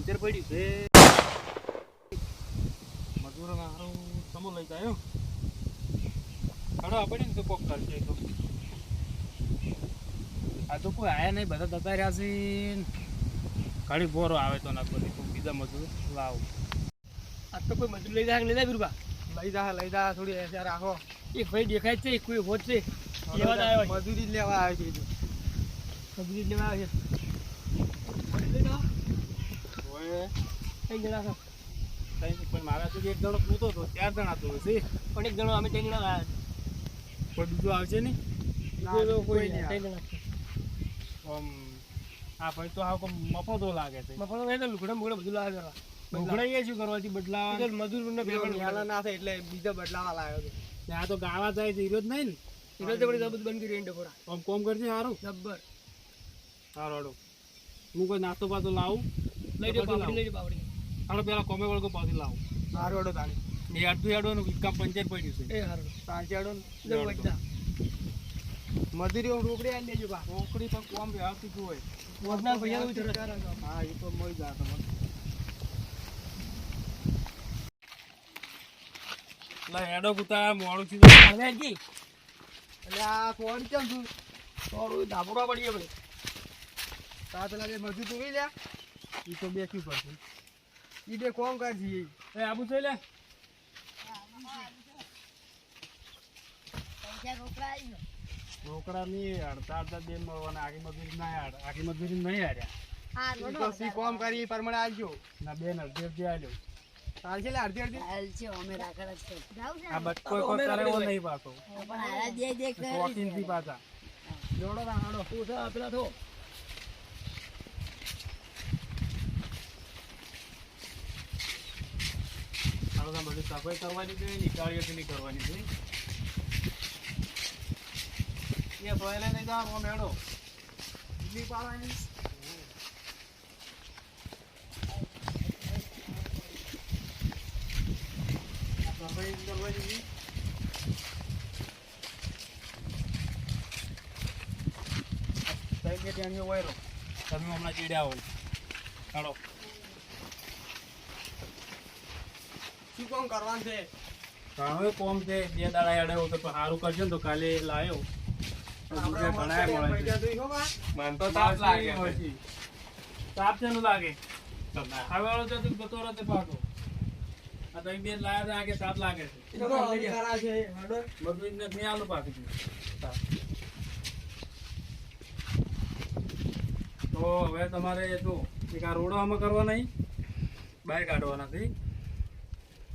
Puncture પડ્યું છે મજૂરો હારું સમો લઈ જાય હડો આપણે ને તો કોક કરશે તો આ તો કોઈ આયા નહીં બધા જતા રહ્યા છે ઘડી બોરો આવે તો ના કોઈ બીજા મજૂર લાવ આ તો કોઈ મજૂર લઈ જાય બીરુબા લઈ જા થોડી એસા રાખો એક ભાઈ દેખાય છે કોઈ હોત છે લેવા આવ્યો મજૂરી લેવા આવ્યો છે મજૂરી લેવા આવ્યો છે કઈ જણા છો પણ મારા સુધી એક જણો પૂતો હતો 4 જણા તો છે પણ એક જણો અમે 3 જણા આવ્યા કોઈ બીજો આવશે નહીં કોઈ નહીં 3 જણા હા ભાઈ તો આવ મફતો લાગે છે મફતો નહીં તો લુગડા મુગડા બધું લાવે બદલાઈએ શું કરવાથી બદલાવા મજૂરને પેલા ના થાય એટલે બીજા બદલાવા લાવ્યો છે આ તો ગાવા જાય છે હીરો જ નહીં ને હીરો તો બધી બધું બંધ કરી ડકોરા આમ કોમ કરજે સારું જબ્બર સારું હાડો હું કોઈ નાસ્તો પાતો લાવું લઈ દે પાવડી હાડો પેલા કોમે વળકો પાછી લાવું સારું હાડો તાણે એ અડધું હેડવાનું કામ પંચર પડ્યું છે એ સારું સાંજે હાડો મજૂરી રોકડી આવી લેજો બા રોકડી પણ કોમ આવતી જ હોય મોજના ભૈયા હા એ તો મળી જાય તમને લા હેડો કુતા મોડું થી હવેજી એટલે આ કોણ કેમ છું થોડું ધાબોડા પડીએ ભાઈ સાત લાગે મજૂર તું લે એ તો બેઠી પડશે ઈ બે કોમ કરજી એ આબુ છે લે રોકડા ની અડધા બે મળવાના આખી મજૂરી ના આખી મજૂરી નહીં હાર્યા કોમ કરી પરમણે આવજો ના બેન અડધી આવ્યો ચાલશે લે અડધી આ બટકો કોઈ કરે એવો નહીં પાછો શોખીન થી પાછા જોડો રાડો તું છે પેલા થો હાલો બધી સફાઈ કરવાની છે નીકાળીએ નહીં કરવાની છે એ ભલે નહીં જાવ મેળો બીજી પાવાની સફાઈ કરવાની છે તમે હમણાં ચીડ્યા હોય ચાલો શું કામ કરવાનું છે ઘણો કોમ છે 2 દાડા હેડ્યો તો સારું કરજો ને તો કાલે લાવ્યો તાપ છે લાગે હવે વાળો તો ગતો રતે પાકો આ તો બે લાયા કે તાપ લાગે છે બધું નહીં આલું પાકી તો હવે તમારે જો એક આ રોડો આમાં કરવા નહીં બહાર કાઢવાના છે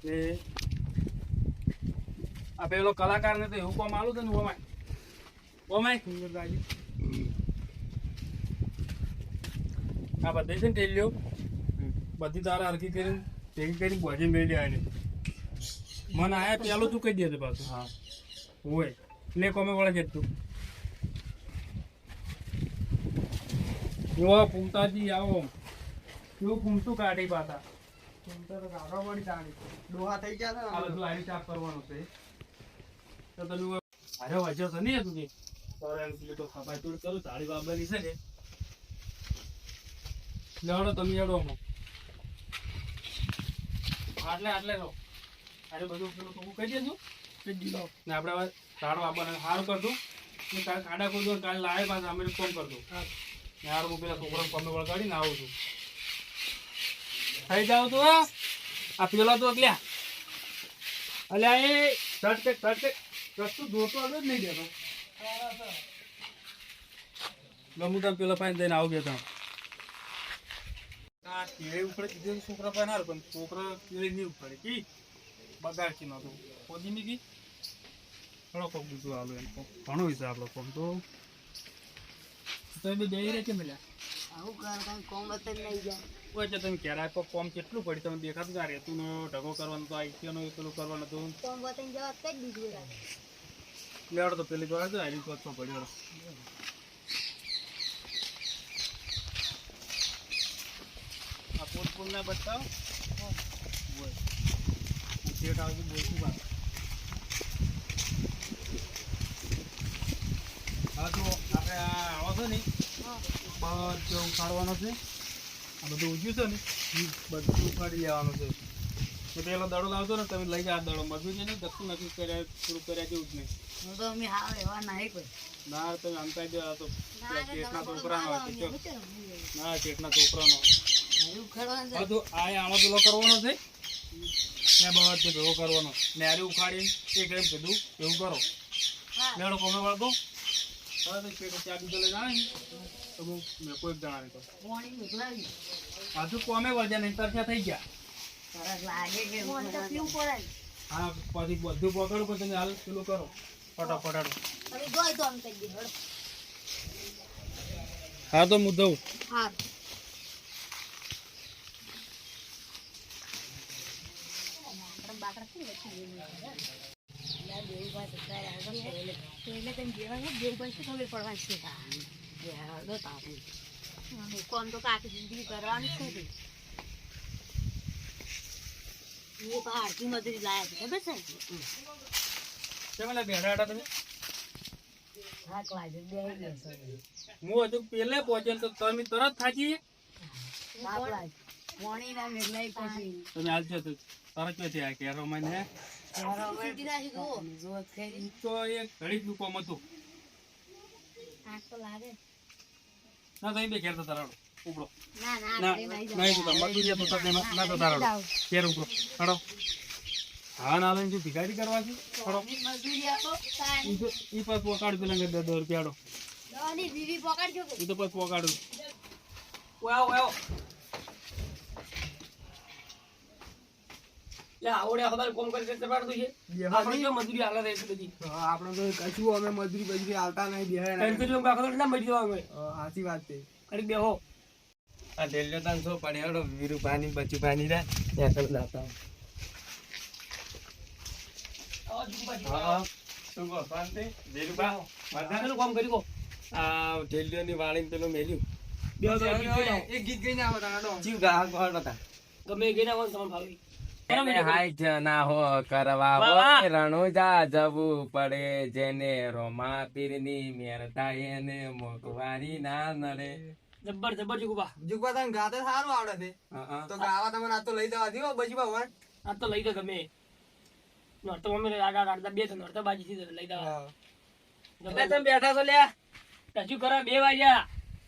ને આ પેલો કલાકાર ને તો એવું કામ આલું છે ને ઓમાય આ બધી છે ને ટેલીઓ બધી તારા હરકી કરીને ભેગી કરીને ભોજન મેળવી આવે મને આયા પેલું તું કહી દે પાછું હા હોય લે કોમે વળે છે તું જો પૂમતાજી આવો કેવું પૂમતું કાઢી પાતા પૂમતા તો કાઢવા પડી તાણી ડોહા થઈ ગયા છે આ બધું આરી સાફ કરવાનું છે તો તમે અરે વજ્યો તો નહીં હતું કે તારે એમ તો ખપાઈ તોડ કરું તાળી બાબરની છે ને લેવડો તમે હેડો આટલે રહો અરે બધું પેલું હું કહી દેજો ને આપણે હવે તાળો આપવાને સારું કરતું ને કાલે ખાડા કોઈ દો કાલે લાવે પાછા અમે ફોન કરજો યાર હું પેલા છોકરા પમે વળગાડીને આવું છું થઈ જાવ તો આ પેલા તો અગલ્યા અલ્યા એ ચટકે રસ્તું દોતો આવ્યો જ નહીં દેતો ગમુટા પેલા પાણી દઈને આવું ગયા આ કેળે ઉપડે કીધું છોકરા પાણી હાર પણ છોકરા કેળે નહીં ઉપડે કી બગાડથી નતું ખોદી ની કી થોડો કોક બીજું આલો એમ ઘણો વિશે આપણો કોમ તો બે રહે છે મળ્યા આવું કર કોમ વતન નહીં જાય ઓય તમે કેરા કોમ કેટલું પડી તમે દેખાતું ના રહેતું નો ઢગો કરવાનો તો આઈટીનો પેલું કરવાનું હતું કોમ વતન જવા કઈ દીધું લેવડો તો પેલી જોડે આઈ તો પડ્યો આ પોત ના બતાવ બોલ સેટ આવતું બોલશું વાત હા તો આપણે આવો છો ને બધો ઉખાડવાનો છે આ બધું ઉગ્યું છે ને બધું ઉપાડી લેવાનું છે. મેં પેલો દડો લાવતો ને તમે લઈ જા આ દડો મજબૂત છે ને દક્ષું નથી કર્યા પૂરું કર્યા જેવું જ નહીં. ના તમે આમતા જ આ તો પેટના છોકરાનો હોય છે. ના પેટના છોકરાનો હવે તો આ આમાં પેલો કરવાનો છે ત્યાં બાબત છે ભેગો કરવાનો ને આરે ઉખાડી એક એમ કીધું એવું કરો લેડો કોમે વાળતો હવે તો પેટે ચા દૂધ લઈને આવે ને તો બહુ મેં કોઈ જણા નહીં તો હજુ કોમે વળ્યા નહીં તરફ્યા થઈ ગયા. હા પછી બધું પકડો પણ તમે હાલ પેલું કરો ફટાફટાડો. હા તો હું દઉં. કોમ તો કાકી જિંદગી કરવાની છે ને. એ બહારથી મજૂરી લાયા છે ખબર છે તમે બેઠા હતા તમે થાક લાગે બેહી ગયો છે હું હજુ પેલે પહોંચે તો તમે તરત થાકી થાક લાગે મોણી ના મેઘલાઈ પછી તમે હાલ છો તો તરત ક્યાંથી આ કેરો મને સીધી રાખી દો જોત કરી તો એક ઘડીક નું કોમ હતું. થાક તો લાગે ના તમે બે ઘેર તો તારાડો ઉપડો. ના ના ના ઘરે નહીં નહીં તો મજૂરી તો તમે ના તો તારાડો ઘેર ઉપડો હડો. હા ના લઈને શું ભિખારી કરવા છે હડો. મજૂરી આપો ઈ પાસ પોકાડ પેલા $10 રૂપિયાડો દવાની બીવી પકડજો કે ઈ તો પાસ પોકાડું. વાવ વાવ લે આવડે ખબર કોમ કરી છે કરવાનું છે મજૂરી હાલે છે બધી. આપણે તો કશું અમે મજૂરી બજરી આવતા નહીં બેહે કંઈ કાકો ના મળી જવા અમે સાચી વાત છે. કરી બેહો આ ડેલ્યો તાન સો પડ્યાડો વીરુ પાણી બચી પાણી રે ત્યાં કર દાતા. હા શું કહો શાંતિ વીરુ બા પેલું કામ કરી કો આ ડેલ્યો ની વાળી પેલું મેલ્યું બેહો તો એક ગીત ગઈને આવો તાડો જીવ ગા ગોળ હતા ગમે ગઈને કોણ તમને ભાવી એને હાઈ જના હો કરવા હો રણુજા જવું પડે જેને રોમા પીરની મેર થાય એને મોકવારી ના નડે. જબ્બર જબ્બર જુગુબા જુગવા તને ગાતે સારું આવડે છે તો ગાવા તમને આ તો લઈ જવા દીધો બજી ભગવાન. આ તો લઈ દો ગમે નોરતો મમ્મી આગા કાઢતા બે તો નોરતો બાજી થી લઈ દો ગમે તમે બેઠા છો લ્યા હજુ કરા 2 વાગ્યા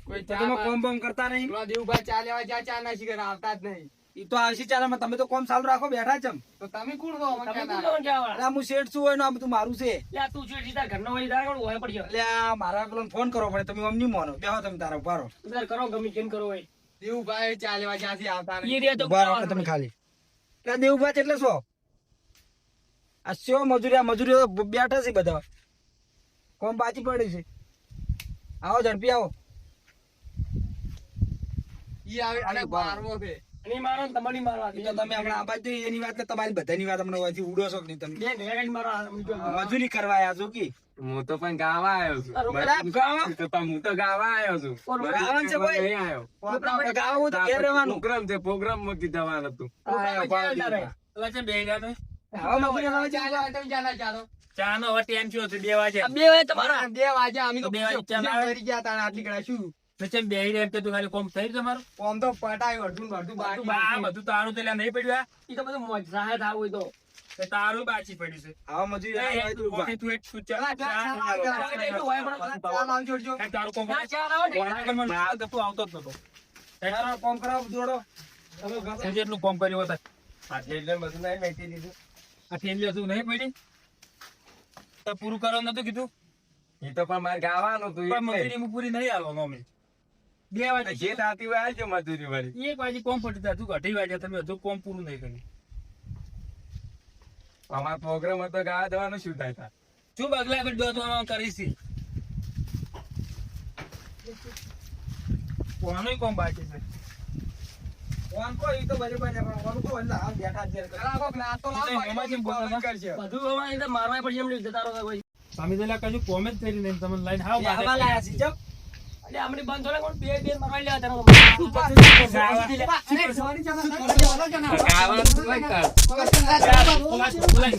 કોઈ તમે કોમ બોમ કરતા નહીં પેલા દેવભાઈ ચા લેવા જ્યાં ચા ના શીખર આવતા જ નહીં. ઈ તો આવશે ચાલે તમે તો કોમ ચાલુ રાખો બેઠા ચમ. તો તમે કોણ છો અમને તમે ક્યાં કોણ જવાળા અલા હું શેઠ છું હોય ને આ બધું મારું છે. લ્યા તું છે સીધા ઘરનો હોય તાર કોણ હોય પડ્યો એટલે આ મારા પેલો ફોન કરવો પડે તમે અમને મોનો બેહો તમે તારા ઉભા રહો. તાર કરો ગમે જેમ કરો હોય દેવભાઈ ચા લેવા જ્યાંથી આવતા એ નહીં. રે તો ઉભા રહો તમે ખાલી. એટલે દેવભાઈ એટલે શું આ શો મજૂરી આ મજૂરી તો બેઠા છે બધા કોમ બાજી પડી છે. આવો ઝડપી આવો. ઈ આવે અને મારવો છે. અને મારો ને તમારી મારવા ઈ તો તમે હમણાં આ બાજુ એની વાત ને તમારી બધાની વાત હમણાં હોયથી ઉડો છો કે નહીં તમે બે ભેગા કરીને મારવા મજૂરી કરવા આયા છો કે હું તો પણ ગાવા આવ્યો છું. બરાબર ગાવા તો પણ હું તો ગાવા આવ્યો છું. ગાવાનું છે ભાઈ. નહીં આવ્યો. ગાવા હોય તો ઘેર રહેવાનું. પ્રોગ્રામ છે પ્રોગ્રામ માં કીધવાનું હતું. એટલે છે બે ગયા તમે હવે મજૂરી હવે ચા લેવા તમે ચા ના ચાલો. ચા નો હવે ટાઈમ થયો છે 2 વાગે. 2 વાગે તમારા 2 વાગ્યા અમે તો બે વાગે ચા લાવે. મરી ગયા તા આટલી ઘણા શું પછી બે એમ કે તું ખાલી કોમ થઈ રહ્યું તમારું કોમ તો પટાયું અડધું ને અડધું બાકી આ બધું તારું તો લ્યા નહીં પડ્યું આ? ઈ તો બધું મજા થાવ હોય તો એ તારું બાચી પડ્યું છે. હવે મજૂરી એ, આવે તો ઉભા. તું એક તું ચા ચા લાવ છોડજો. તારું કોમ ના ચા લાવો ને. વણાકરમાં તો તું આવતો જ નતો. તારો કોમ કરાવો દોડો. તે જેટલું કોમ કર્યું હતા એટલે બધું નહીં મેકી દીધું. આ ઠેલી હતું નહીં પડી તો પૂરું કરવાનું નતું કીધું એ તો પણ મારે ગાવાનું હતું પણ એટલે. મજૂરી હું પૂરી નહીં આવવાનું અમે 2 વાગે જે થતી હોય આવજો મજૂરી વાળી. 1 વાગે કોમ પડી તા તું 2:30 વાગે તમે હજુ કોમ પૂરું નહીં કર્યું. અમારો પ્રોગ્રામ હતો ગાવા જવાનું શું થાય તા? શું બગલા કરી દો તો કરીશ કોનું કોમ બાકી છે ફોન કો ઈ તો બરાબર છે પણ ઓલું તો એટલે હાલ બેઠા જ છે. લાવો કે ના તો લાવો, એટલે એમાં જેમ બોલતા હતા. કરશે. બધું અમારે તો મારવા પડશે એમ જતા રહો કોઈ તમે પેલા કશું કોમ જ કરી નહીં તમે લાઈન હાવ એ હવા લાયા છે ચમ. એટલે આમની બંધ થોડા કોણ બે મારવા લેવા તારો ગાવાનું હોય કર. બોલાય